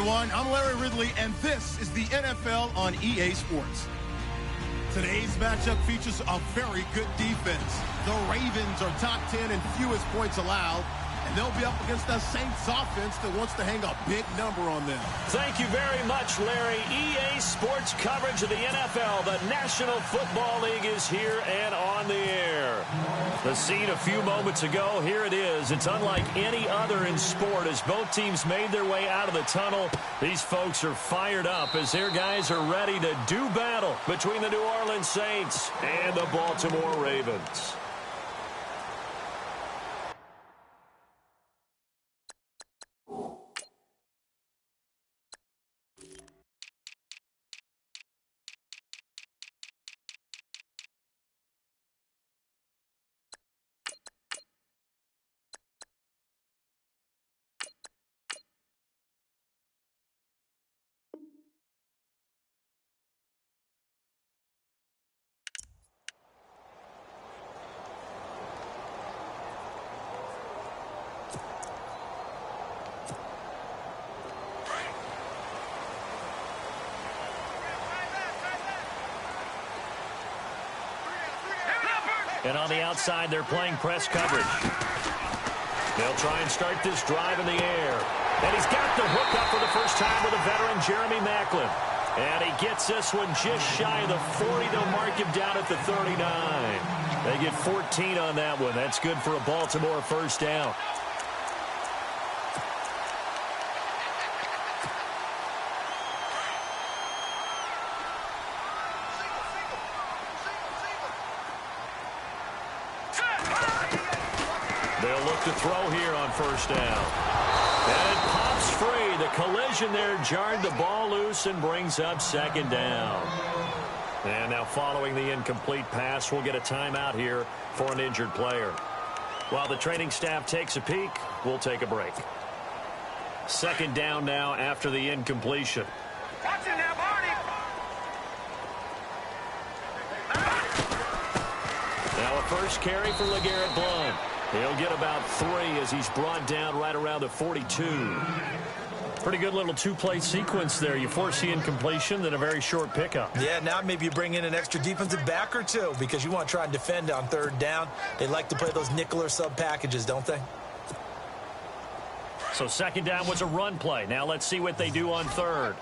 everyone. I'm Larry Ridley, and this is the NFL on EA Sports. Today's matchup features a very good defense. The Ravens are top 10 in fewest points allowed, and they'll be up against the Saints offense that wants to hang a big number on them. Thank you very much, Larry. EA Sports coverage of the NFL. The National Football League is here and on the air. The scene a few moments ago, here it is. It's unlike any other in sport as both teams made their way out of the tunnel. These folks are fired up as their guys are ready to do battle between the New Orleans Saints and the Baltimore Ravens. And on the outside, they're playing press coverage. They'll try and start this drive in the air. And he's got the hook up for the first time with a veteran, Jeremy Maclin. And he gets this one just shy of the 40. They'll mark him down at the 39. They get 14 on that one. That's good for a Baltimore first down. They'll look to throw here on first down. And it pops free. The collision there jarred the ball loose and brings up second down. And now following the incomplete pass, we'll get a timeout here for an injured player. While the training staff takes a peek, we'll take a break. Second down now after the incompletion. Watch it now, Barney. Now a first carry for LeGarrette Blount. He'll get about 3 as he's brought down right around the 42. Pretty good little two-play sequence there. You force the incompletion, then a very short pickup. Yeah, now maybe you bring in an extra defensive back or two because you want to try and defend on third down. They like to play those nickel or sub packages, don't they? So second down was a run play. Now let's see what they do on third.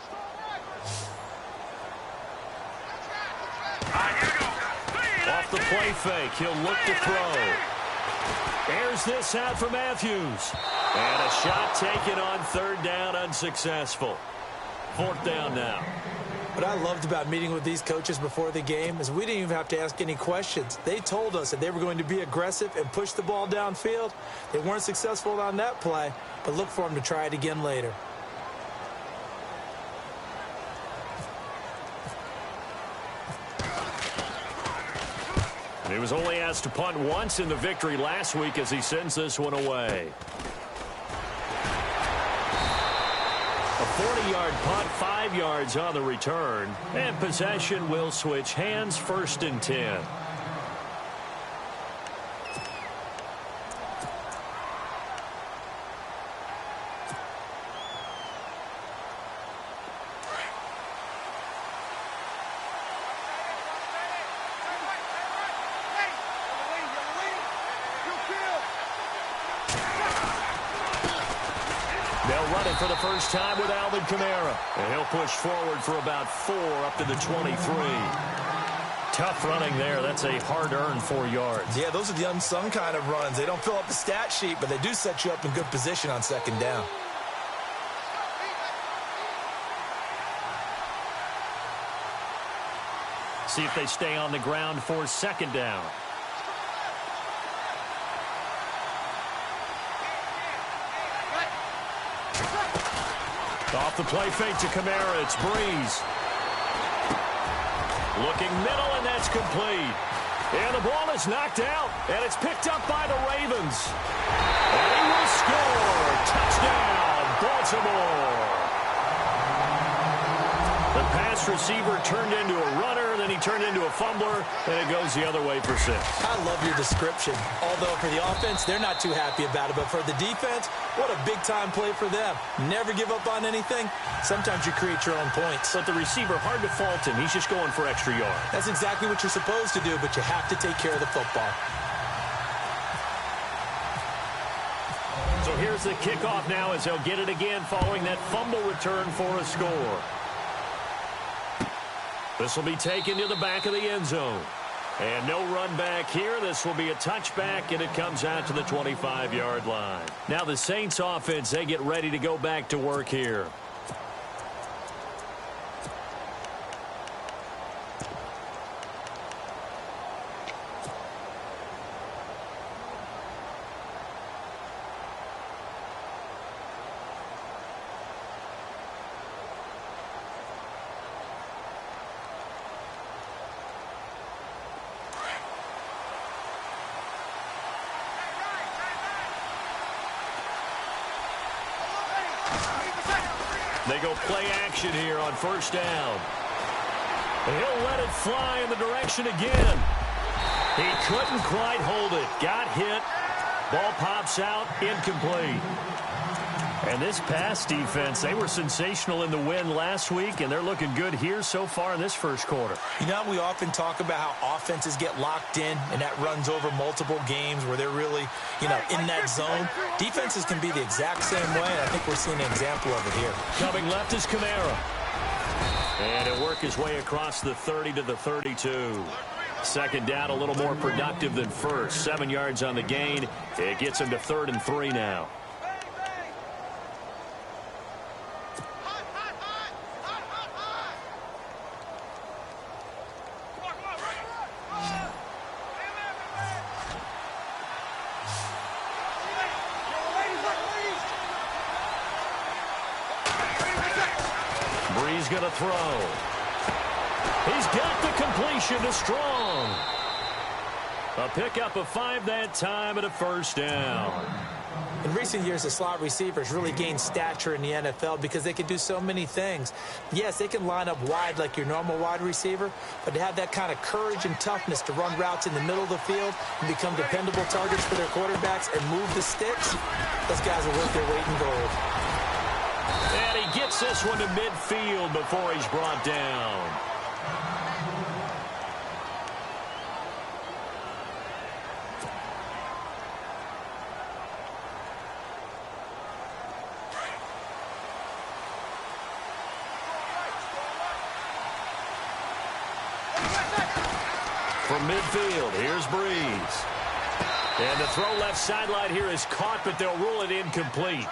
Off the play fake, he'll look to throw. Airs this out for Matthews. And a shot taken on third down, unsuccessful. Fourth down now. What I loved about meeting with these coaches before the game is we didn't even have to ask any questions. They told us that they were going to be aggressive and push the ball downfield. They weren't successful on that play, but look for them to try it again later. He was only asked to punt once in the victory last week as he sends this one away. A 40-yard punt, 5 yards on the return. And possession will switch hands, first and 10. For the first time with Alvin Kamara. And he'll push forward for about 4 up to the 23. Tough running there. That's a hard-earned 4 yards. Yeah, those are the unsung kind of runs. They don't fill up the stat sheet, but they do set you up in good position on second down. See if they stay on the ground for second down. Off the play fake to Kamara, it's Breeze. Looking middle, and that's complete. And the ball is knocked out, and it's picked up by the Ravens. And he will score. Touchdown, Baltimore. The pass receiver turned into a runner. then he turned into a fumbler, and it goes the other way for 6. I love your description. Although for the offense, they're not too happy about it. But for the defense, what a big-time play for them. Never give up on anything. Sometimes you create your own points. But the receiver, hard to fault him. He's just going for extra yards. That's exactly what you're supposed to do, but you have to take care of the football. So here's the kickoff now as they'll get it again following that fumble return for a score. This will be taken to the back of the end zone. And no run back here. This will be a touchback, and it comes out to the 25-yard line. Now the Saints offense, they get ready to go back to work here. They go play action here on first down. And he'll let it fly in the direction again. He couldn't quite hold it. Got hit. Ball pops out. Incomplete. And this pass defense, they were sensational in the win last week, and they're looking good here so far in this first quarter. You know, we often talk about how offenses get locked in, and that runs over multiple games where they're really, in that zone. Defenses can be the exact same way, and I think we're seeing an example of it here. Coming left is Kamara. And he'll work his way across the 30 to the 32. Second down, a little more productive than first. 7 yards on the gain. It gets him to 3rd and 3 now. Breeze going to throw. He's got the completion to Strong. A pickup of 5 that time and a first down. In recent years, the slot receivers really gained stature in the NFL because they can do so many things. Yes, they can line up wide like your normal wide receiver, but to have that kind of courage and toughness to run routes in the middle of the field and become dependable targets for their quarterbacks and move the sticks, those guys are worth their weight in gold. And he gets this one to midfield before he's brought down. From midfield, here's Breeze. And the throw left sideline here is caught, but they'll rule it incomplete.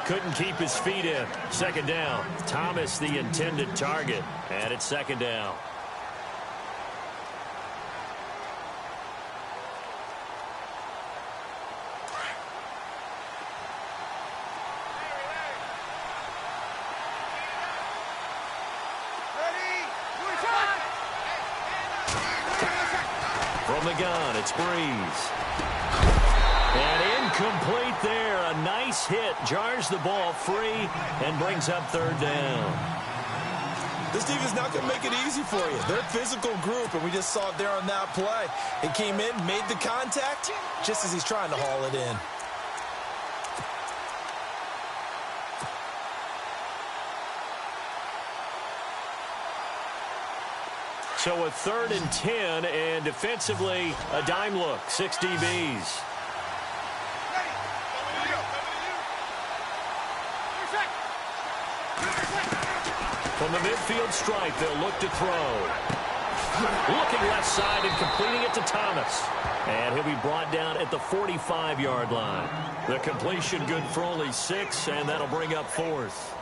Couldn't keep his feet in. Second down. Thomas the intended target. And it's second down. From the gun, it's Breeze. And incomplete there. A nice hit. Jars the ball free and brings up 3rd down. This team is not going to make it easy for you. They're a physical group, and we just saw it there on that play. It came in, made the contact, just as he's trying to haul it in. So a 3rd and 10, and defensively, a dime look. 6 DBs. From the midfield stripe, they'll look to throw. Looking left side and completing it to Thomas. And he'll be brought down at the 45-yard line. The completion good for only 6, and that'll bring up 4th.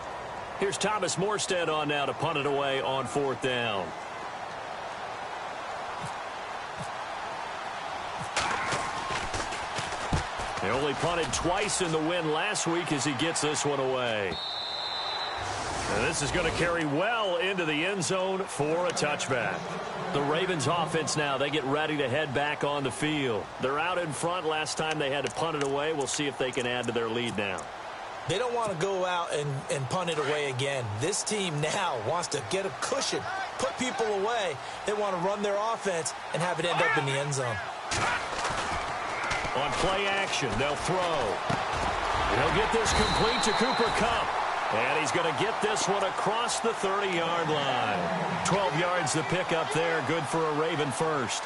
Here's Thomas Morstead on now to punt it away on 4th down. He only punted twice in the win last week as he gets this one away. And this is going to carry well into the end zone for a touchback. The Ravens offense now, they get ready to head back on the field. They're out in front. Last time they had to punt it away. We'll see if they can add to their lead now. They don't want to go out and punt it away again. This team now wants to get a cushion put people away. They want to run their offense and have it end up in the end zone. On play action, they'll throw. He'll get this complete to Cooper Kupp. And he's going to get this one across the 30-yard line. 12 yards to pick up there. Good for a Raven first.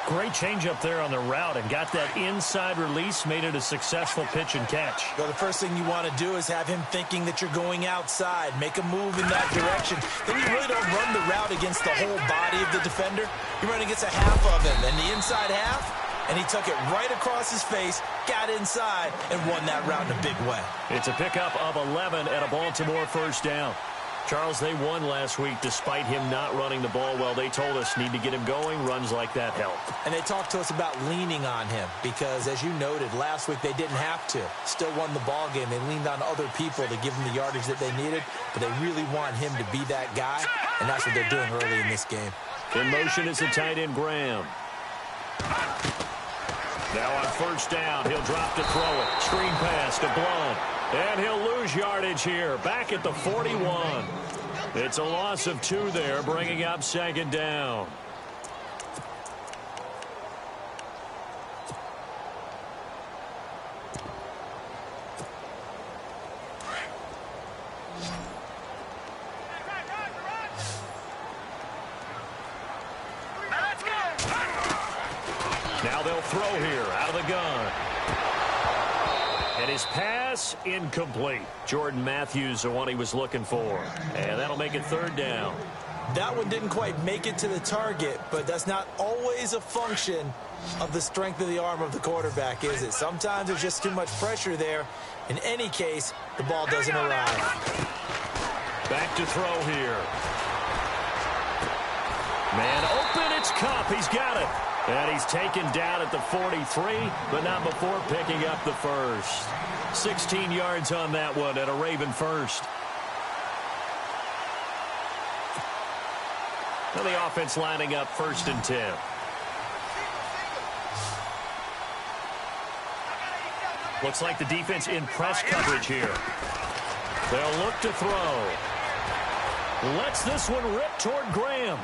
Great change up there on the route and got that inside release, made it a successful pitch and catch. Well, the first thing you want to do is have him thinking that you're going outside, make a move in that direction. Then you really don't run the route against the whole body of the defender. You run against a half of him, and the inside half, and he took it right across his face, got inside, and won that route in a big way. It's a pickup of 11 and a Baltimore first down. Charles, they won last week despite him not running the ball well. They told us need to get him going. Runs like that help. And they talked to us about leaning on him because, as you noted, last week they didn't have to. Still won the ball game. They leaned on other people to give them the yardage that they needed, but they really want him to be that guy, and that's what they're doing early in this game. In motion is the tight end, Graham. Now on first down, he'll drop to throw it. Screen pass to Blunt. And he'll lose yardage here, back at the 41. It's a loss of 2 there, bringing up second down. Now they'll throw here, out of the gun. And his pass incomplete. Jordan Matthews, the one he was looking for. And that'll make it third down. That one didn't quite make it to the target, but that's not always a function of the strength of the arm of the quarterback, is it? Sometimes there's just too much pressure there. In any case, the ball doesn't arrive. Back to throw here. Man open, it's Kupp. He's got it. And he's taken down at the 43, but not before picking up the first. 16 yards on that one and a Raven first. Now the offense lining up 1st and 10. Looks like the defense in press coverage here. They'll look to throw. Lets this one rip toward Graham.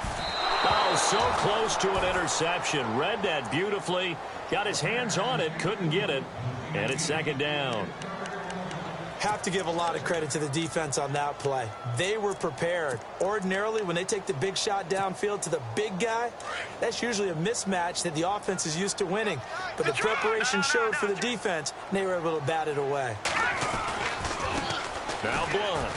Oh, so close to an interception. Read that beautifully. Got his hands on it, couldn't get it. And it's second down. Have to give a lot of credit to the defense on that play. They were prepared. Ordinarily, when they take the big shot downfield to the big guy, that's usually a mismatch that the offense is used to winning. But the preparation showed for the defense, and they were able to bat it away. Now Blunt.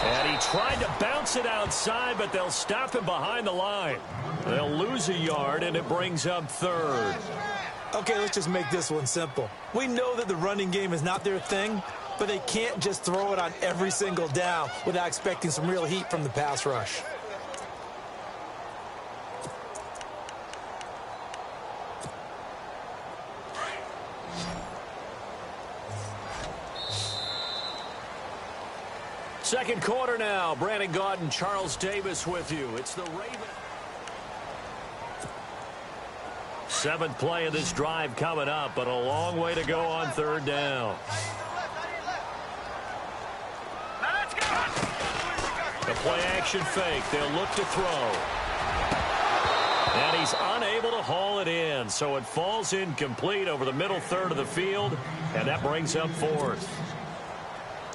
And he tried to bounce it outside, but they'll stop him behind the line. They'll lose a yard, and it brings up third. Okay, let's just make this one simple. We know that the running game is not their thing, but they can't just throw it on every single down without expecting some real heat from the pass rush. Second quarter now. Brandon Gaudin, Charles Davis with you. It's the Ravens. 7th play of this drive coming up, but a long way to go on third down. The play action fake. They'll look to throw. And he's unable to haul it in, so it falls incomplete over the middle third of the field, and that brings up 4th.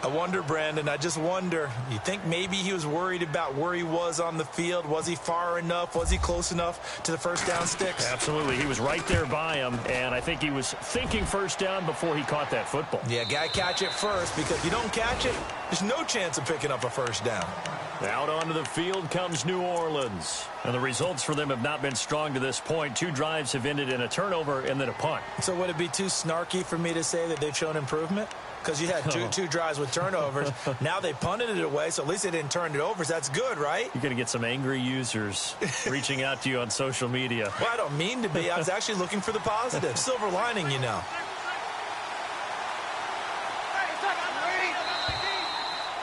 I wonder, Brandon, I just wonder, you think maybe he was worried about where he was on the field? Was he far enough? Was he close enough to the first down sticks? Absolutely. He was right there by him, and I think he was thinking first down before he caught that football. Yeah, got to catch it first, because if you don't catch it, there's no chance of picking up a first down. Out onto the field comes New Orleans. And the results for them have not been strong to this point. 2 drives have ended in a turnover and then a punt. So would it be too snarky for me to say that they've shown improvement? Because you had two drives with turnovers. Now they punted it away, so at least they didn't turn it over. So that's good, right? You're going to get some angry users reaching out to you on social media. Well, I don't mean to be. I was actually looking for the positive. Silver lining, you know.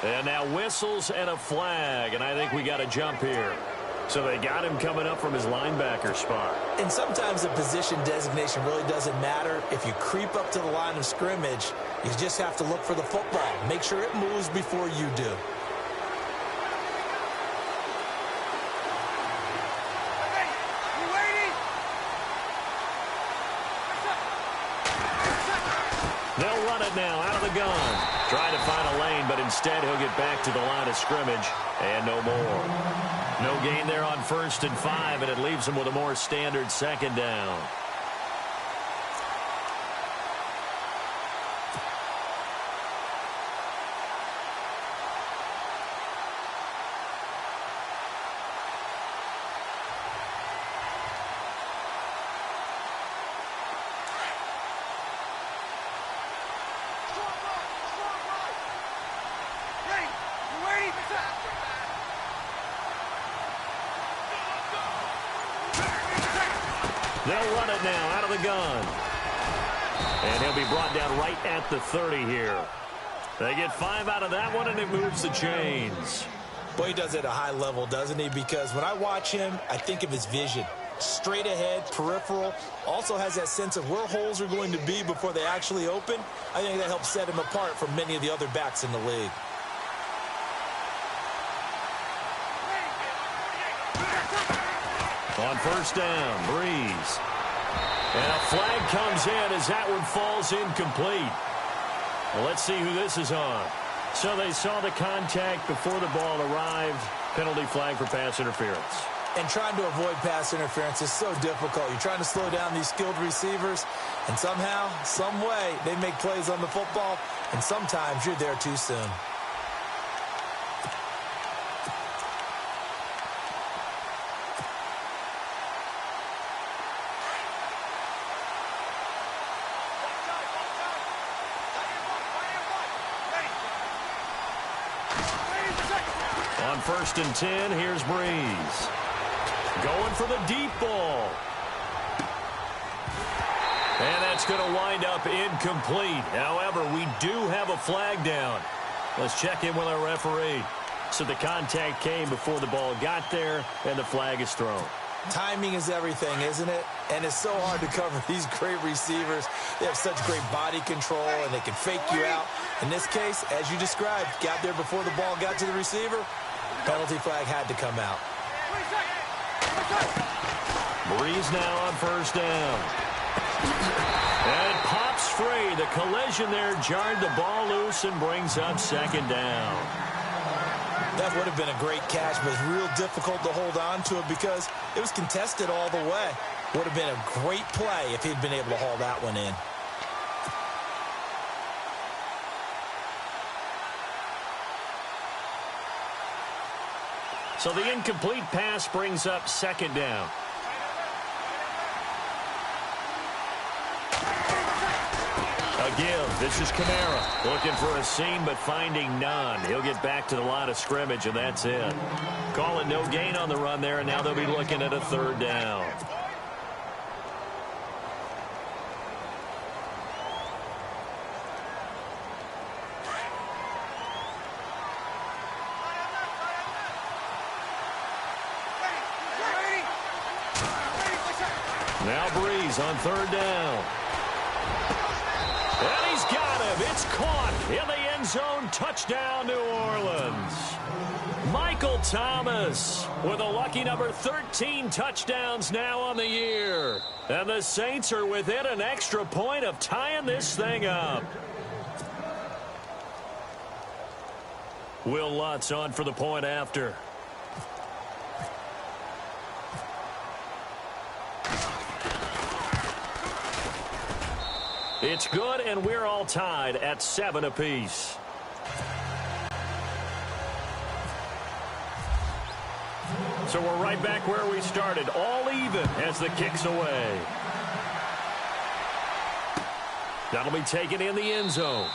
And now whistles and a flag, and I think we got a jump here. So they got him coming up from his linebacker spot. And sometimes the position designation really doesn't matter. If you creep up to the line of scrimmage, you just have to look for the football. Make sure it moves before you do. They'll run it now out of the gun. Trying to find a lane, but instead he'll get back to the line of scrimmage and no more. No gain there on 1st and 5, and it leaves them with a more standard 2nd down. They'll run it now out of the gun. And he'll be brought down right at the 30 here. They get 5 out of that one, and it moves the chains. Boy, he does it at a high level, doesn't he? Because when I watch him, I think of his vision. Straight ahead, peripheral. Also has that sense of where holes are going to be before they actually open. I think that helps set him apart from many of the other backs in the league. On 1st down, Breeze. And a flag comes in as that one falls incomplete. Well, let's see who this is on. So they saw the contact before the ball arrived. Penalty flag for pass interference. And trying to avoid pass interference is so difficult. You're trying to slow down these skilled receivers, and somehow, some way, they make plays on the football, and sometimes you're there too soon. On 1st and 10, here's Breeze. Going for the deep ball. And that's going to wind up incomplete. However, we do have a flag down. Let's check in with our referee. So the contact came before the ball got there, and the flag is thrown. Timing is everything, isn't it? And it's so hard to cover these great receivers. They have such great body control, and they can fake you out. In this case, as you described, got there before the ball got to the receiver. Penalty flag had to come out. Breeze now on 1st down. And it pops free. The collision there jarred the ball loose and brings up 2nd down. That would have been a great catch, but it's real difficult to hold on to it because it was contested all the way. Would have been a great play if he'd been able to haul that one in. So the incomplete pass brings up 2nd down. A give. This is Kamara. Looking for a seam, but finding none. He'll get back to the line of scrimmage, and that's it. Calling no gain on the run there, and now they'll be looking at a 3rd down. Now Breeze on 3rd down. And he's got him. It's caught in the end zone. Touchdown, New Orleans. Michael Thomas with a lucky number 13 touchdowns now on the year. And the Saints are within an extra point of tying this thing up. Will Lutz on for the point after. It's good, and we're all tied at 7 apiece. So we're right back where we started, all even as the kick's away. That'll be taken in the end zone.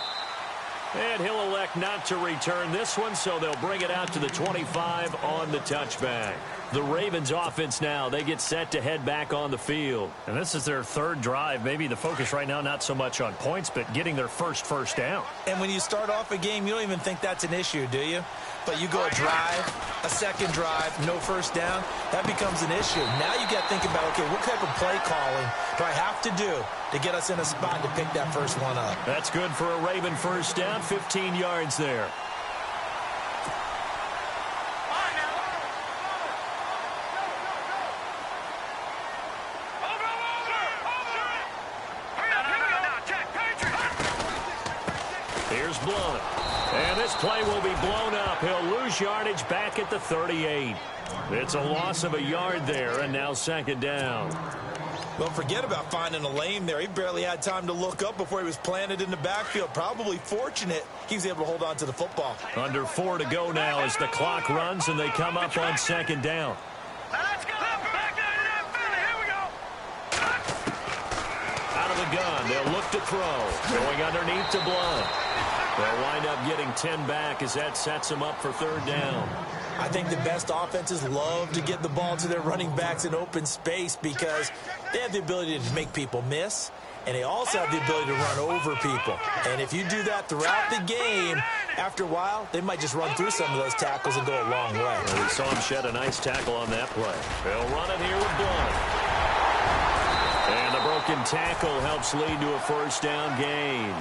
And he'll elect not to return this one, so they'll bring it out to the 25 on the touchback. The Ravens offense now, they get set to head back on the field. And this is their 3rd drive. Maybe the focus right now not so much on points, but getting their first down. And when you start off a game, you don't even think that's an issue, do you? But you go a drive, a 2nd drive, no 1st down, that becomes an issue. Now you got to think about, okay, what type of play calling do I have to do to get us in a spot to pick that first one up? That's good for a Raven 1st down, 15 yards there. Here's Blunt. And this play will be blown up. He'll lose yardage back at the 38. It's a loss of a yard there, and now second down. Well, forget about finding a lane there. He barely had time to look up before he was planted in the backfield. Probably fortunate he was able to hold on to the football. Under 4 to go now as the clock runs and they come up on second down. Let's go. Back there. Here we go. Out of the gun, they'll look to throw. Going underneath to Blunt. They'll wind up getting 10 back as that sets them up for third down. I think the best offenses love to get the ball to their running backs in open space because they have the ability to make people miss, and they also have the ability to run over people. And if you do that throughout the game, after a while, they might just run through some of those tackles and go a long way. Well, we saw him shed a nice tackle on that play. They'll run it here with Blunt. And the broken tackle helps lead to a first down gain.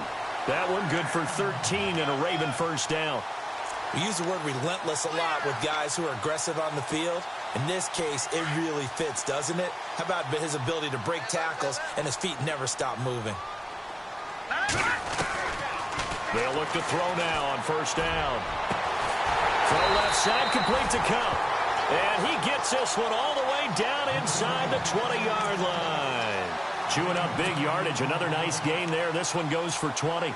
That one good for 13 and a Raven first down. We use the word relentless a lot with guys who are aggressive on the field. In this case, it really fits, doesn't it? How about his ability to break tackles and his feet never stop moving? They'll look to throw now on first down. Throw left side, complete to Cup. And he gets this one all the way down inside the 20-yard line. Chewing up big yardage. Another nice gain there. This one goes for 20.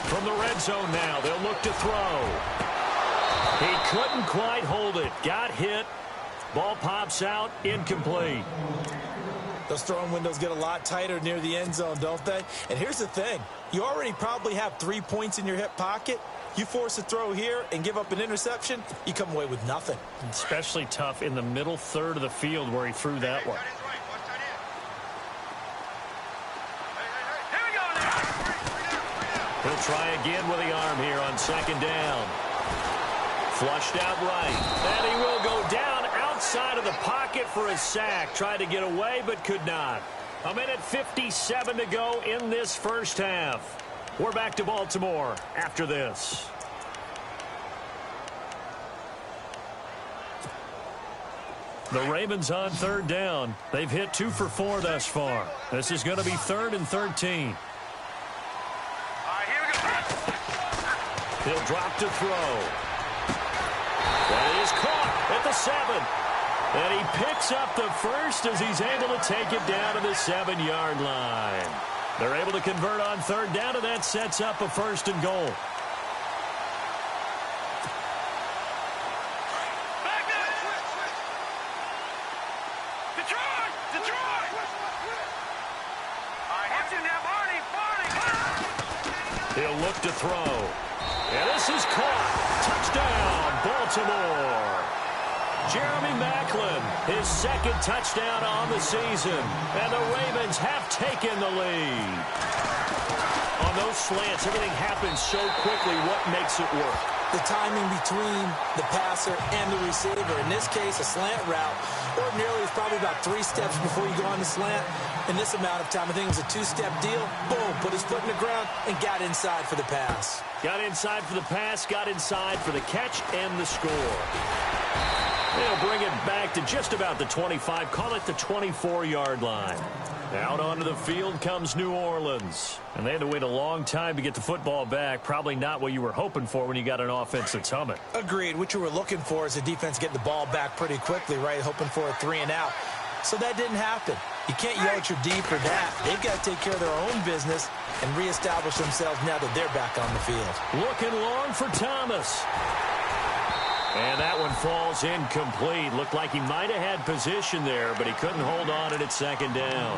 From the red zone now, they'll look to throw. He couldn't quite hold it. Got hit. Ball pops out. Incomplete. Those throwing windows get a lot tighter near the end zone, don't they? And here's the thing. You already probably have 3 points in your hip pocket. You force a throw here and give up an interception, you come away with nothing. Especially tough in the middle third of the field where he threw that one. He'll try again with the arm here on second down. Flushed out right. And he will go down outside of the pocket for a sack. Tried to get away but could not. 1:57 to go in this first half. We're back to Baltimore after this. The Ravens on third down. They've hit 2 for 4 thus far. This is going to be 3rd and 13. He'll drop to throw. That is caught at the 7. And he picks up the first as he's able to take it down to the 7-yard line. They're able to convert on third down, and that sets up a 1st and goal. He'll look to throw. And this is caught. Touchdown, Baltimore. Jeremy Maclin, his 2nd touchdown on the season. And the Ravens have taken the lead. On those slants, everything happens so quickly. What makes it work? The timing between the passer and the receiver. In this case, a slant route. Ordinarily, it's probably about 3 steps before you go on the slant. In this amount of time, I think it was a 2-step deal. Boom, put his foot in the ground and got inside for the pass. Got inside for the pass, got inside for the catch and the score. They'll bring it back to just about the 25, call it the 24-yard line. Out onto the field comes New Orleans. And they had to wait a long time to get the football back. Probably not what you were hoping for when you got an offense that's humming. Agreed. What you were looking for is the defense getting the ball back pretty quickly, right? Hoping for a 3 and out. So that didn't happen. You can't yell at your D for that. They've got to take care of their own business and reestablish themselves now that they're back on the field. Looking long for Thomas. And that one falls incomplete. Looked like he might have had position there, but he couldn't hold on at its 2nd down.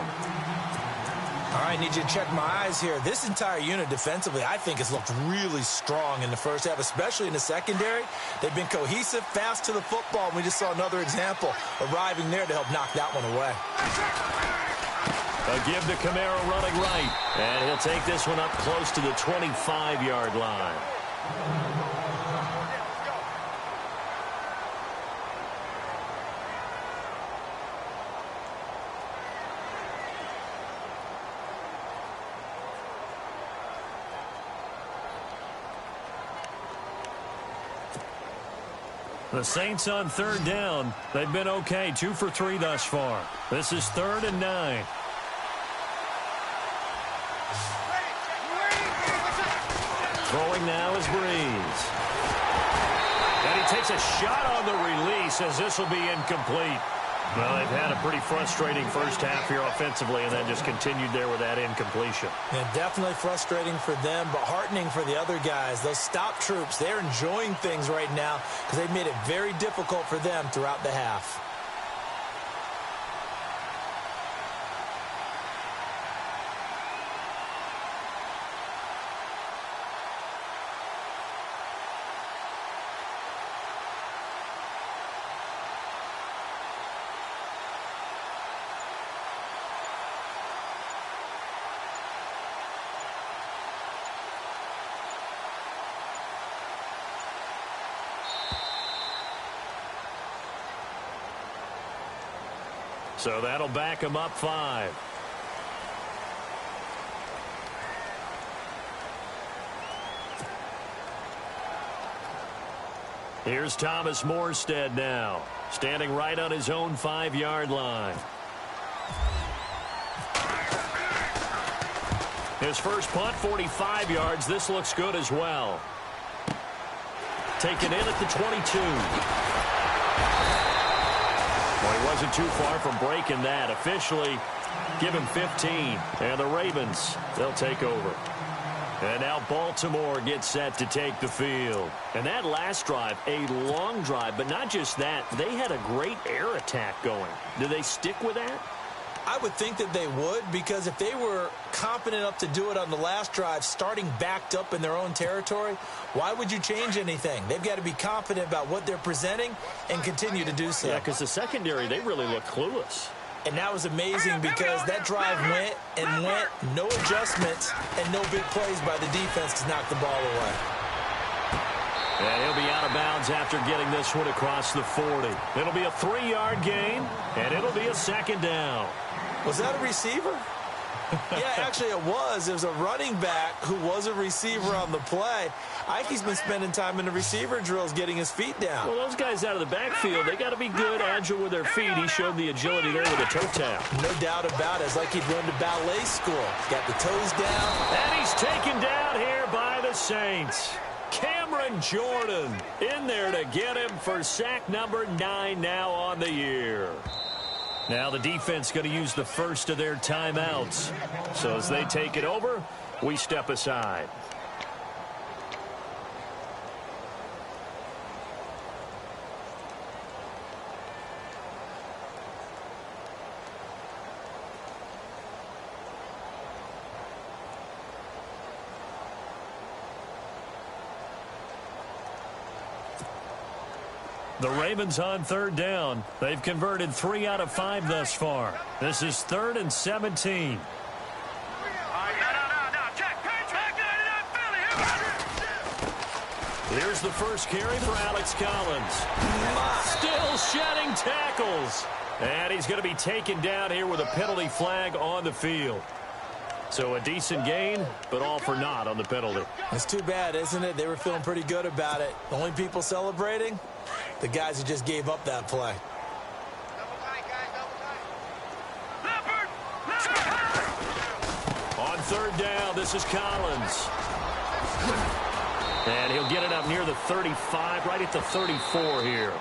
All right, need you to check my eyes here. This entire unit defensively, I think, has looked really strong in the first half, especially in the secondary. They've been cohesive, fast to the football. We just saw another example arriving there to help knock that one away. A give to Kamara running right. And he'll take this one up close to the 25-yard line. The Saints on third down. They've been okay, 2 for 3 thus far. This is 3rd and 9. Throwing now is Breeze. And he takes a shot on the release as this will be incomplete. Well, they've had a pretty frustrating first half here offensively and then just continued there with that incompletion. And definitely frustrating for them, but heartening for the other guys. Those stop troops, they're enjoying things right now because they've made it very difficult for them throughout the half. So that'll back him up 5. Here's Thomas Morstead now, standing right on his own 5-yard line. His first punt, 45 yards. This looks good as well. Taken in at the 22. Well, he wasn't too far from breaking that. Officially, give him 15. And the Ravens, they'll take over. And now Baltimore gets set to take the field. And that last drive, a long drive, but not just that. They had a great air attack going. Do they stick with that? I would think that they would, because if they were confident enough to do it on the last drive, starting backed up in their own territory, why would you change anything? They've got to be confident about what they're presenting and continue to do so. Yeah, because the secondary, they really look clueless. And that was amazing because that drive went and went, no adjustments, and no big plays by the defense to knock the ball away. And he'll be out of bounds after getting this one across the 40. It'll be a 3-yard gain, and it'll be a 2nd down. Was that a receiver? Yeah, actually it was. It was a running back who was a receiver on the play. Ike's been spending time in the receiver drills getting his feet down. Well, those guys out of the backfield, they got to be good, agile with their feet. He showed the agility there with a toe tap. No doubt about it. It's like he'd run to ballet school. Got the toes down. And he's taken down here by the Saints. Cameron Jordan in there to get him for sack number 9 now on the year. Now the defense going to use the first of their timeouts. So as they take it over, we step aside. The Ravens on 3rd down. They've converted 3 out of 5 thus far. This is 3rd and 17. Here's the first carry for Alex Collins. Still shedding tackles. And he's going to be taken down here with a penalty flag on the field. So a decent gain, but all for naught on the penalty. It's too bad, isn't it? They were feeling pretty good about it. The only people celebrating, the guys who just gave up that play. On 3rd down, this is Collins. And he'll get it up near the 35, right at the 34 here.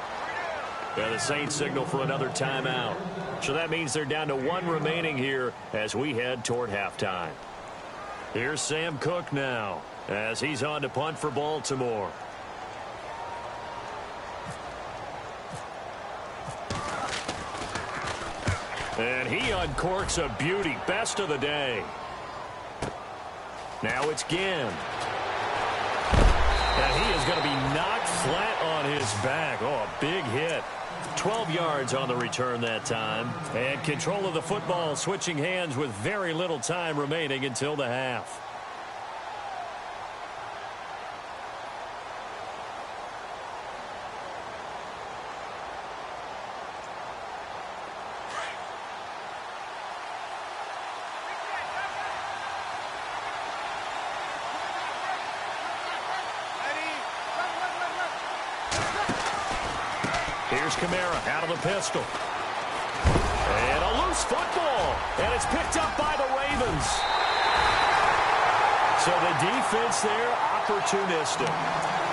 Yeah, the Saints signal for another timeout. So that means they're down to 1 remaining here as we head toward halftime. Here's Sam Cook now as he's on to punt for Baltimore. And he uncorks a beauty. Best of the day. Now it's Ginn. And he is going to be knocked flat on his back. Oh, a big hit. 12 yards on the return that time. And control of the football switching hands with very little time remaining until the half. Here's Kamara out of the pistol. And a loose football. And it's picked up by the Ravens. So the defense there, opportunistic.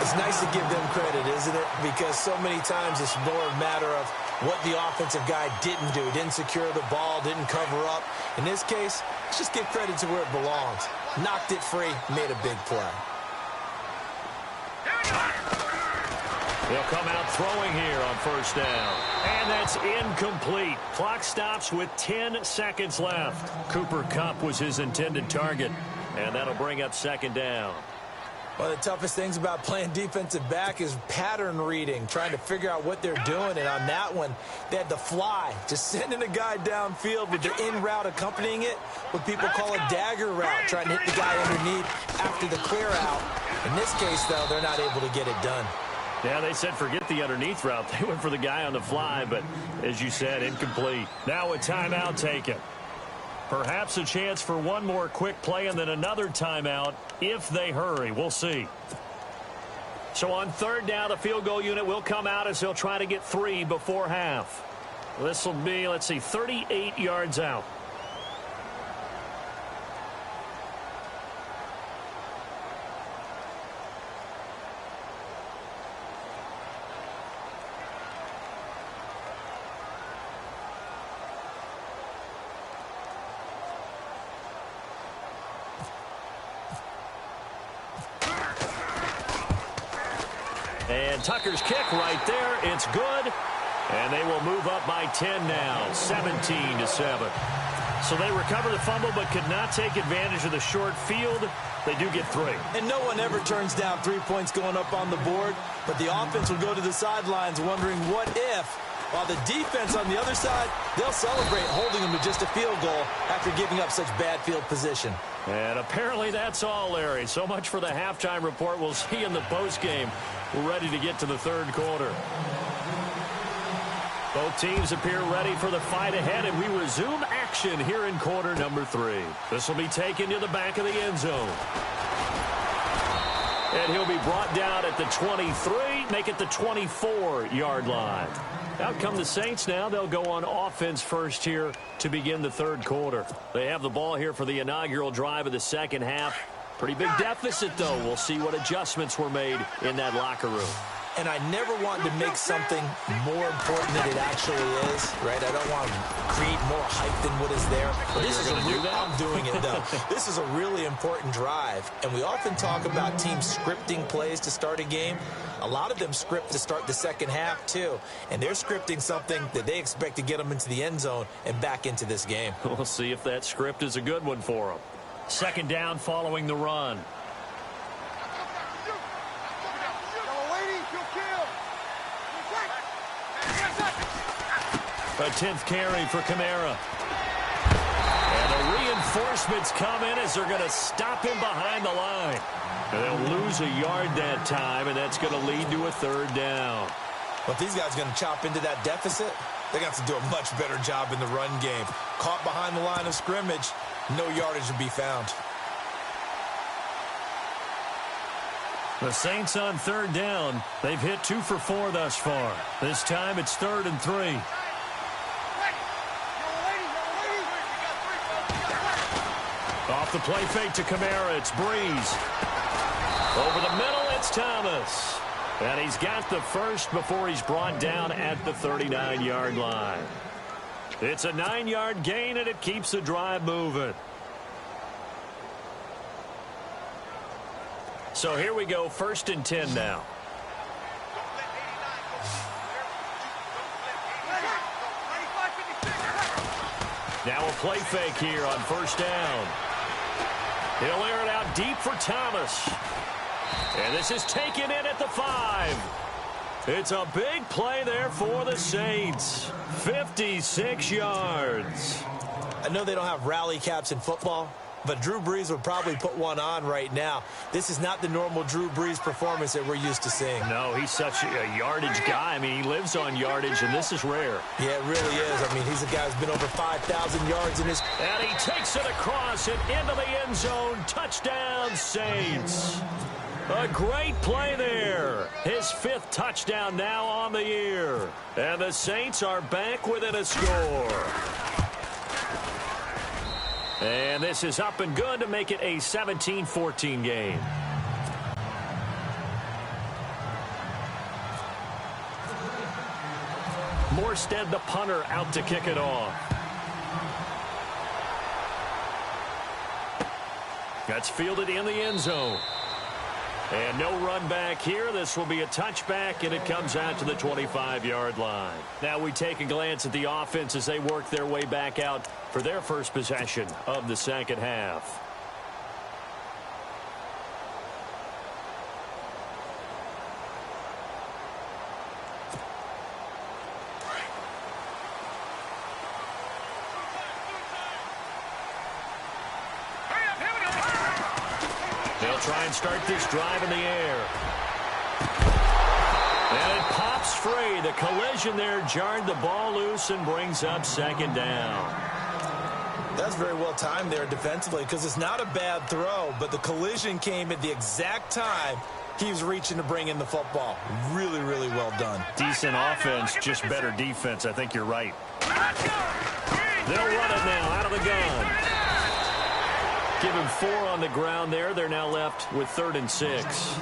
It's nice to give them credit, isn't it? Because so many times it's more a matter of what the offensive guy didn't do. Didn't secure the ball, didn't cover up. In this case, let's just give credit to where it belongs. Knocked it free, made a big play. They'll come out throwing here on first down. And that's incomplete. Clock stops with 10 seconds left. Cooper Kupp was his intended target. And that'll bring up second down. One of the toughest things about playing defensive back is pattern reading, trying to figure out what they're doing. And on that one, they had the fly, just sending a guy downfield with the in route accompanying it, what people call a dagger route, trying to hit the guy underneath after the clear out. In this case, though, they're not able to get it done. Yeah, they said forget the underneath route. They went for the guy on the fly, but as you said, incomplete. Now a timeout taken. Perhaps a chance for one more quick play and then another timeout if they hurry. We'll see. So on third down, the field goal unit will come out as they'll try to get 3 before half. This will be, 38 yards out. And Tucker's kick right there. It's good. And they will move up by 10 now, 17-7. So they recover the fumble but could not take advantage of the short field. They do get 3. And no one ever turns down 3 points going up on the board. But the offense will go to the sidelines wondering what if. While the defense on the other side, they'll celebrate holding them to just a field goal after giving up such bad field position. And apparently that's all, Larry. So much for the halftime report. We'll see you in the postgame. We're ready to get to the third quarter. Both teams appear ready for the fight ahead, and we resume action here in quarter number 3. This will be taken to the back of the end zone. And he'll be brought down at the 23, make it the 24-yard line. Out come the Saints now. They'll go on offense first here to begin the third quarter. They have the ball here for the inaugural drive of the second half. Pretty big deficit, though. We'll see what adjustments were made in that locker room. And I never want to make something more important than it actually is, right? I don't want to create more hype than what is there. But this is I'm doing it, though. This is a really important drive. And we often talk about teams scripting plays to start a game. A lot of them script to start the second half, too. And they're scripting something that they expect to get them into the end zone and back into this game. We'll see if that script is a good one for them. Second down following the run. A 10th carry for Kamara. And the reinforcements come in as they're going to stop him behind the line. And they'll lose a yard that time, and that's going to lead to a third down. But these guys are going to chop into that deficit. They're going to have to do a much better job in the run game. Caught behind the line of scrimmage, no yardage to be found. The Saints on third down. They've hit 2 for 4 thus far. This time it's 3rd and 3. Off the play fake to Kamara, it's Breeze. Over the middle, it's Thomas. And he's got the first before he's brought down at the 39-yard line. It's a 9-yard gain, and it keeps the drive moving. So here we go, 1st and 10 now. Now a play fake here on first down. He'll air it out deep for Thomas. And this is taken in at the 5. It's a big play there for the Saints. 56 yards. I know they don't have rally caps in football, but Drew Brees would probably put one on right now. This is not the normal Drew Brees performance that we're used to seeing. No, he's such a yardage guy. I mean, he lives on yardage, and this is rare. Yeah, it really is. I mean, he's a guy who's been over 5,000 yards in his... And he takes it across and into the end zone. Touchdown, Saints. A great play there. His 5th touchdown now on the year. And the Saints are back within a score. And this is up and good to make it a 17-14 game. Morstead, the punter, out to kick it off. That's fielded in the end zone. And no run back here. This will be a touchback, and it comes out to the 25-yard line. Now we take a glance at the offense as they work their way back out for their first possession of the second half. They'll try and start this drive in the air. And it pops free. The collision there jarred the ball loose and brings up second down. That's very well timed there defensively because it's not a bad throw, but the collision came at the exact time he was reaching to bring in the football. Really, really well done. Decent offense, just better defense. I think you're right. They'll run it now out of the gun. Give him 4 on the ground there. They're now left with 3rd and 6.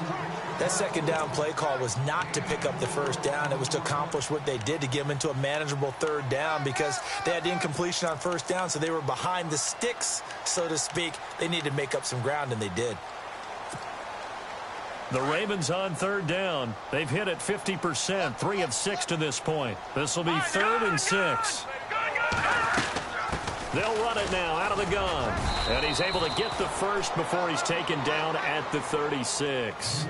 That second down play call was not to pick up the first down. It was to accomplish what they did, to get them into a manageable 3rd down, because they had incompletion on first down, so they were behind the sticks, so to speak. They needed to make up some ground, and they did. The Ravens on 3rd down. They've hit it 50%, 3 of 6 to this point. This will be 3rd and 6. They'll run it now out of the gun. And he's able to get the first before he's taken down at the 36.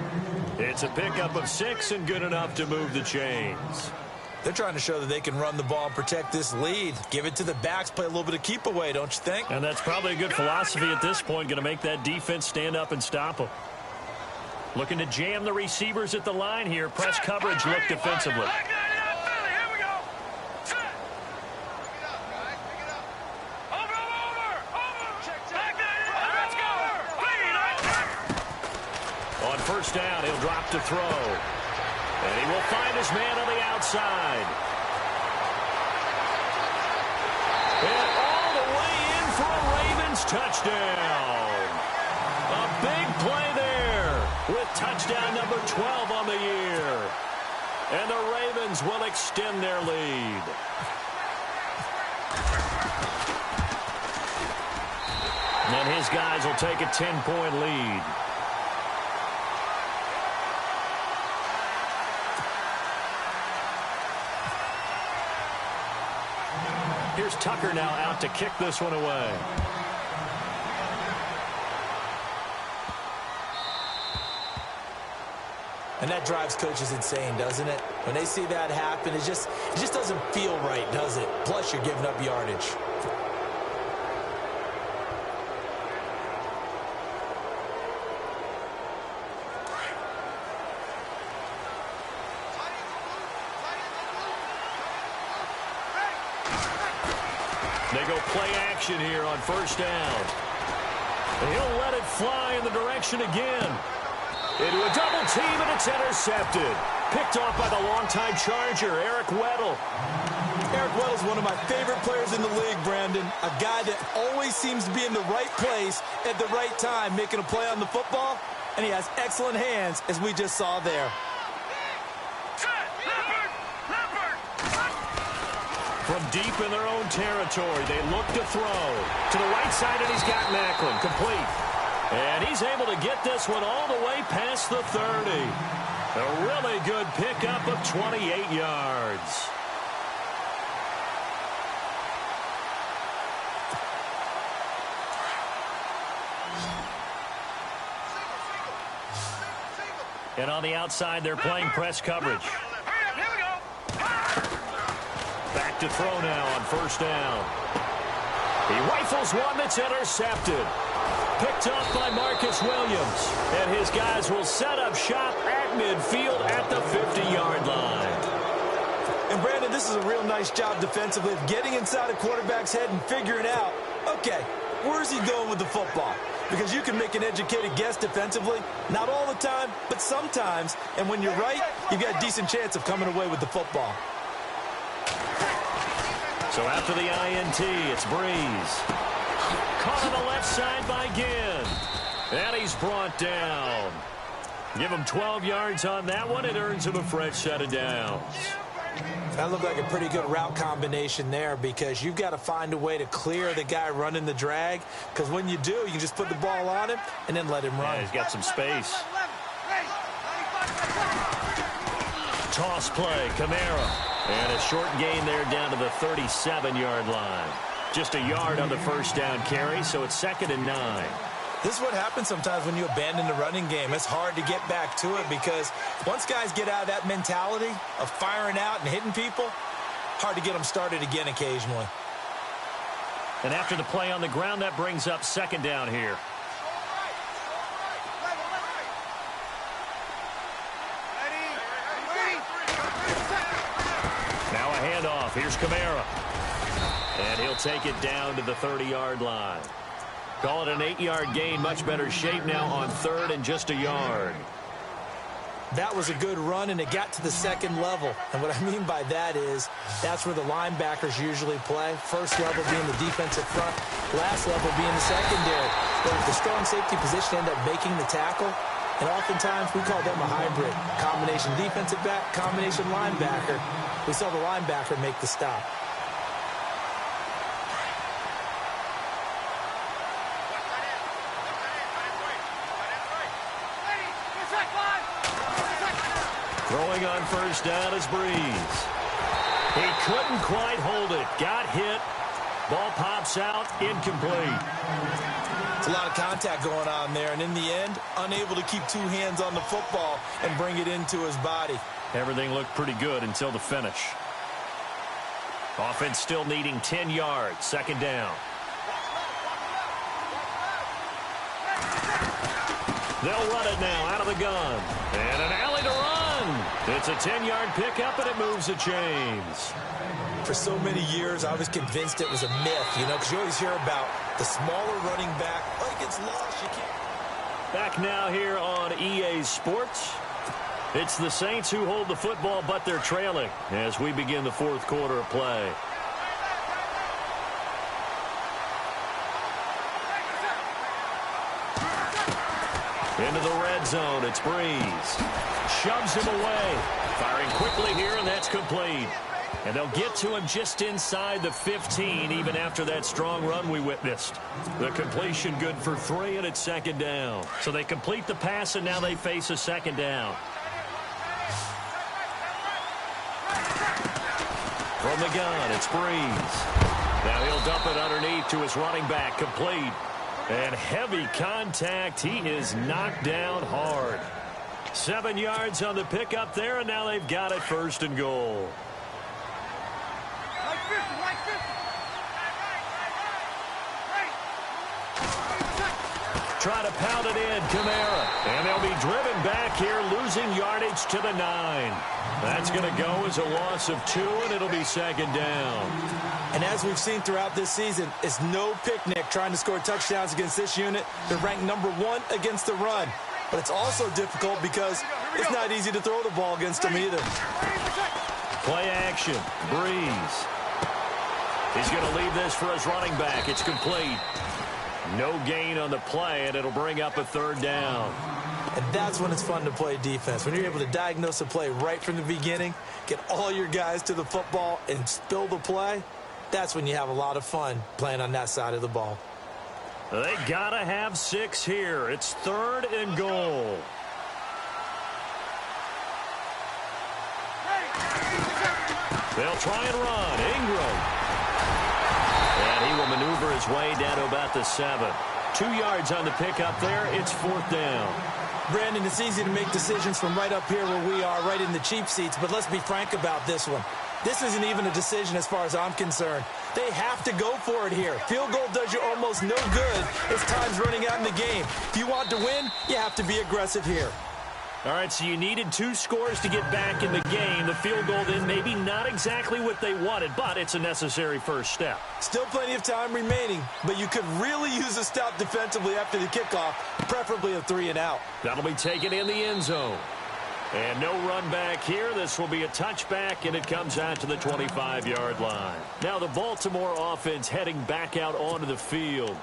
It's a pickup of 6 and good enough to move the chains. They're trying to show that they can run the ball and protect this lead. Give it to the backs, play a little bit of keep away, don't you think? And that's probably a good philosophy at this point, going to make that defense stand up and stop them. Looking to jam the receivers at the line here. Press coverage look defensively. On first down, he'll drop to throw. And he will find his man on the outside. And all the way in for a Ravens touchdown. A big play there with touchdown number 12 on the year. And the Ravens will extend their lead. And his guys will take a 10-point lead. Here's Tucker now out to kick this one away. And that drives coaches insane, doesn't it? When they see that happen, it just doesn't feel right, does it? Plus, you're giving up yardage. They go play action here on first down. And he'll let it fly in the direction again. Into a double team, and it's intercepted. Picked off by the longtime Charger, Eric Weddle. Eric Weddle's one of my favorite players in the league, Brandon. A guy that always seems to be in the right place at the right time, making a play on the football. And he has excellent hands, as we just saw there. From deep in their own territory, they look to throw. To the right side, and he's got Macklin. Complete. And he's able to get this one all the way past the 30. A really good pickup of 28 yards. And on the outside, they're playing press coverage. Back to throw now on first down. He rifles one that's intercepted. Picked up by Marcus Williams. And his guys will set up shop at midfield at the 50-yard line. And, Brandon, this is a real nice job defensively of getting inside a quarterback's head and figuring out, okay, where's he going with the football? because you can make an educated guess defensively. Not all the time, but sometimes. And when you're right, you've got a decent chance of coming away with the football. So after the INT, it's Breeze. Caught on the left side by Ginn. And he's brought down. Give him 12 yards on that one. It earns him a fresh set of downs. That looked like a pretty good route combination there, because you've got to find a way to clear the guy running the drag, because when you do, you can just put the ball on him and then let him run. Yeah, he's got some space. Toss play, Kamara. And a short gain there down to the 37-yard line. Just a yard on the first down carry, so it's 2nd and 9. This is what happens sometimes when you abandon the running game. It's hard to get back to it, because once guys get out of that mentality of firing out and hitting people, hard to get them started again occasionally. And after the play on the ground, that brings up 2nd down here. Now a handoff. Here's Kamara. And he'll take it down to the 30-yard line. Call it an 8-yard gain. Much better shape now on 3rd and just a yard. That was a good run, and it got to the 2nd level. And what I mean by that is that's where the linebackers usually play. First level being the defensive front, last level being the secondary. But if the strong safety position end up making the tackle, and oftentimes we call them a hybrid. Combination defensive back, combination linebacker. We saw the linebacker make the stop. Throwing on first down is Breeze. He couldn't quite hold it. Got hit. Ball pops out. Incomplete. It's a lot of contact going on there, and in the end, unable to keep 2 hands on the football and bring it into his body. Everything looked pretty good until the finish. Offense still needing 10 yards. 2nd down. They'll run it now out of the gun. And an alley to run. It's a 10-yard pickup, and it moves the chains. For so many years, I was convinced it was a myth, because you always hear about the smaller running back. Oh, he gets lost. You can't. Back now here on EA Sports. It's the Saints who hold the football, but they're trailing as we begin the 4th quarter of play. Into the red zone, it's Breeze. Shoves him away. Firing quickly here, and that's complete. And they'll get to him just inside the 15, even after that strong run we witnessed. The completion good for 3, and it's 2nd down. So they complete the pass, and now they face a 2nd down. From the gun, it's Breeze. Now he'll dump it underneath to his running back, complete. And heavy contact. He is knocked down hard. 7 yards on the pickup there, and now they've got it 1st and goal. Try to pound it in, Kamara. And they'll be driven back here, losing yardage to the 9. That's going to go as a loss of 2, and it'll be 2nd down. And as we've seen throughout this season, it's no picnic trying to score touchdowns against this unit. They're ranked number 1 against the run. But it's also difficult because it's not easy to throw the ball against them either. Play action. Breeze. He's going to leave this for his running back. It's complete. No gain on the play, and it'll bring up a 3rd down. And that's when it's fun to play defense. When you're able to diagnose a play right from the beginning, get all your guys to the football, and spill the play, that's when you have a lot of fun playing on that side of the ball. They got to have 6 here. It's 3rd and goal. They'll try and run. Ingram. And he will maneuver his way down to about the 7. 2 yards on the pickup there. It's 4th down. Brandon, it's easy to make decisions from right up here where we are, right in the cheap seats, but let's be frank about this one. This isn't even a decision as far as I'm concerned. They have to go for it here. Field goal does you almost no good as time's running out in the game. If you want to win, you have to be aggressive here. All right, so you needed 2 scores to get back in the game. The field goal then maybe not exactly what they wanted, but it's a necessary first step. Still plenty of time remaining, but you could really use a stop defensively after the kickoff, preferably a 3 and out. That'll be taken in the end zone. And no run back here. This will be a touchback, and it comes out to the 25-yard line. Now the Baltimore offense heading back out onto the field.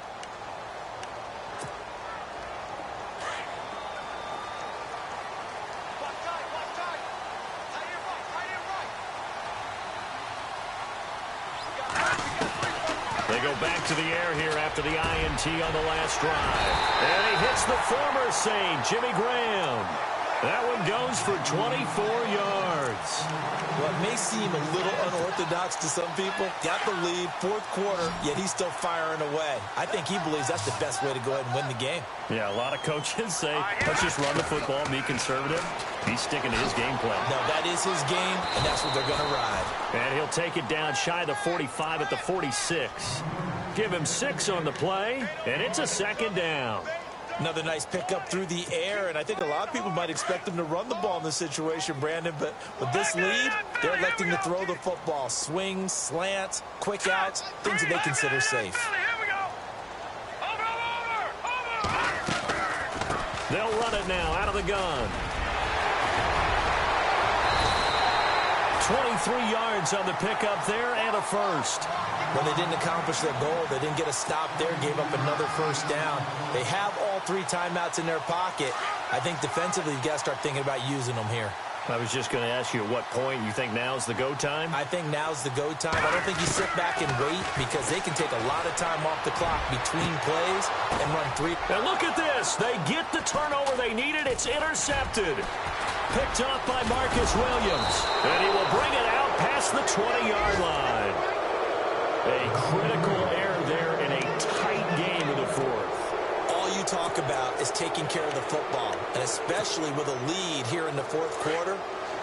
They go back to the air here after the INT on the last drive. And he hits the former Saint, Jimmy Graham. That one goes for 24 yards. What may seem a little unorthodox to some people, got the lead, 4th quarter, yet he's still firing away. I think he believes that's the best way to go ahead and win the game. Yeah, a lot of coaches say, let's just run the football and be conservative. He's sticking to his game plan. No, that is his game, and that's what they're going to ride. And he'll take it down shy of the 45 at the 46. Give him 6 on the play, and it's a 2nd down. Another nice pickup through the air, and I think a lot of people might expect him to run the ball in this situation, Brandon, but with this lead, they're electing to throw the football. Swings, slants, quick outs, things that they consider safe. They'll run it now out of the gun. 23 yards on the pickup there and a first. When they didn't accomplish their goal, they didn't get a stop there, gave up another first down. They have all 3 timeouts in their pocket. I think defensively, you've got to start thinking about using them here. I was just going to ask you at what point you think now's the go time? I think now's the go time. I don't think you sit back and wait because they can take a lot of time off the clock between plays and run 3. And look at this. They get the turnover they needed. It's intercepted. Picked off by Marcus Williams. And he will bring it out past the 20-yard line. A critical error there in a tight game in the 4th. All you talk about is taking care of the football, and especially with a lead here in the 4th quarter,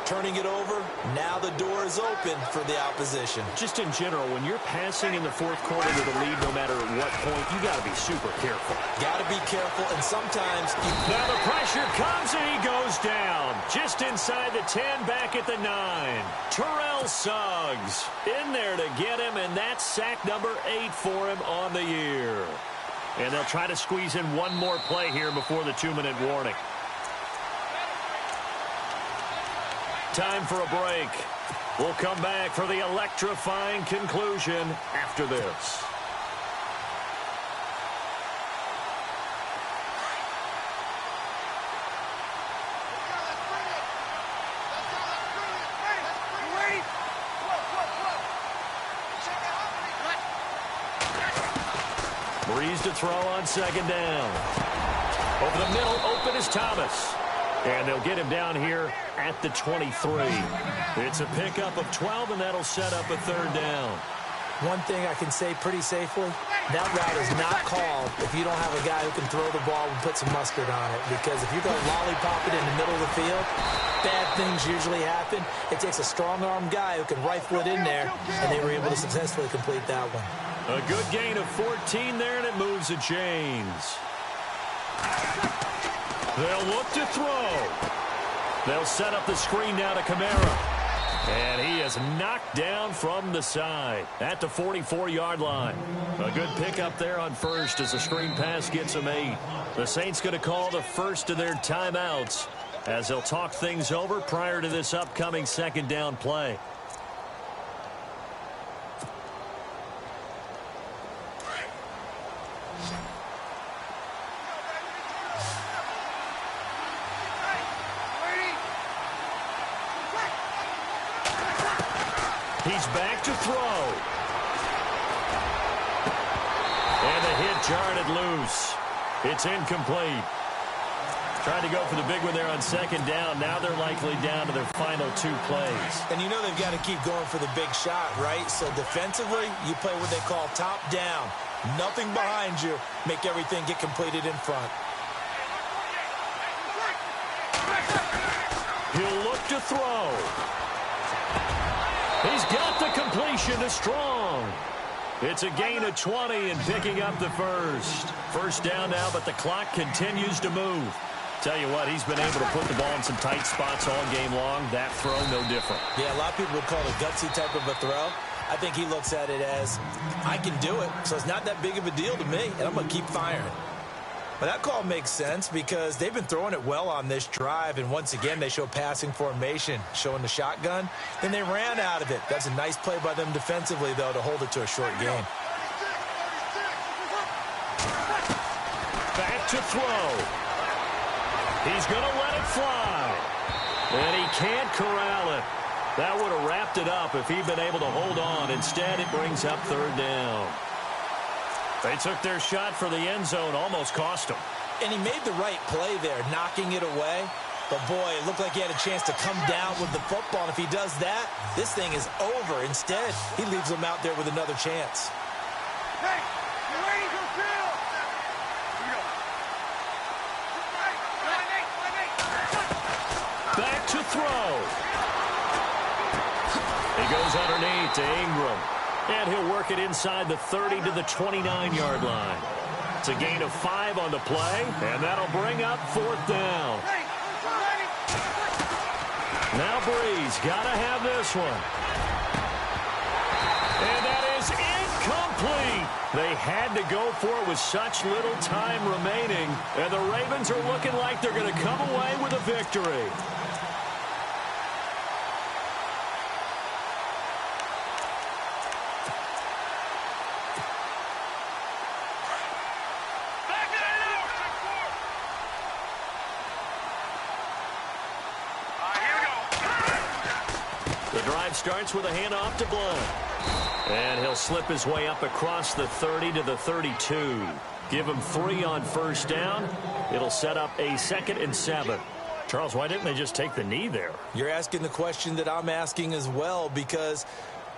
turning it over, now the door is open for the opposition. Just in general, when you're passing in the 4th quarter with a lead, no matter at what point, you got to be super careful. Got to be careful, and sometimes now the pressure comes, and he goes down. Just inside the 10, back at the 9. Terrell Suggs in there to get him, and that's sack number 8 for him on the year. And they'll try to squeeze in one more play here before the 2-minute warning. Time for a break. We'll come back for the electrifying conclusion after this. Breeze to throw on 2nd down. Over the middle, open is Thomas. And they'll get him down here at the 23. It's a pickup of 12, and that'll set up a 3rd down. One thing I can say pretty safely, that route is not called if you don't have a guy who can throw the ball and put some mustard on it. Because if you're going to lollipop it in the middle of the field, bad things usually happen. It takes a strong-armed guy who can rifle it in there, and they were able to successfully complete that one. A good gain of 14 there, and it moves the chains. They'll look to throw. They'll set up the screen now to Kamara. And he is knocked down from the side at the 44-yard line. A good pickup there on first as the screen pass gets him 8. The Saints going to call the first of their timeouts as they'll talk things over prior to this upcoming 2nd down play. He's back to throw. And the hit jarred it loose. It's incomplete. Trying to go for the big one there on 2nd down. Now they're likely down to their final 2 plays. And you know they've got to keep going for the big shot, right? So defensively, you play what they call top down. Nothing behind you. Make everything get completed in front. He'll look to throw. He's got the completion to Strong. It's a gain of 20 and picking up the first. First down now, but the clock continues to move. Tell you what, he's been able to put the ball in some tight spots all game long. That throw, no different. Yeah, a lot of people would call it a gutsy type of a throw. I think he looks at it as, I can do it, so it's not that big of a deal to me, and I'm going to keep firing. But that call makes sense because they've been throwing it well on this drive, and once again, they show passing formation, showing the shotgun. Then they ran out of it. That's a nice play by them defensively, though, to hold it to a short game. Back to throw. He's going to let it fly. And he can't corral it. That would have wrapped it up if he'd been able to hold on. Instead, it brings up third down. They took their shot for the end zone, almost cost him. And he made the right play there, knocking it away. But, boy, it looked like he had a chance to come down with the football. And if he does that, this thing is over. Instead, he leaves him out there with another chance. Hey, you ready to field? Back to throw. He goes underneath to Ingram. And he'll work it inside the 30 to the 29-yard line. It's a gain of 5 on the play, and that'll bring up fourth down. Now Breeze got to have this one. And that is incomplete. They had to go for it with such little time remaining, and the Ravens are looking like they're going to come away with a victory. Starts with a handoff to Blunt. And he'll slip his way up across the 30 to the 32. Give him 3 on first down. It'll set up a 2nd and 7. Charles, why didn't they just take the knee there? You're asking the question that I'm asking as well, because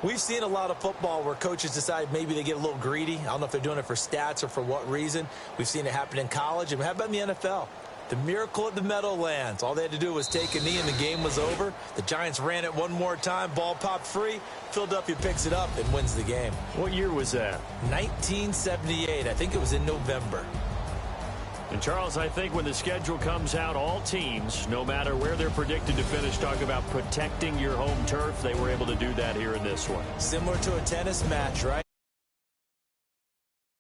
we've seen a lot of football where coaches decide maybe they get a little greedy. I don't know if they're doing it for stats or for what reason. We've seen it happen in college. And how about in the NFL? The miracle at the Meadowlands. All they had to do was take a knee and the game was over. The Giants ran it one more time. Ball popped free. Philadelphia picks it up and wins the game. What year was that? 1978. I think it was in November. And, Charles, I think when the schedule comes out, all teams, no matter where they're predicted to finish, talk about protecting your home turf. They were able to do that here in this one. Similar to a tennis match, right?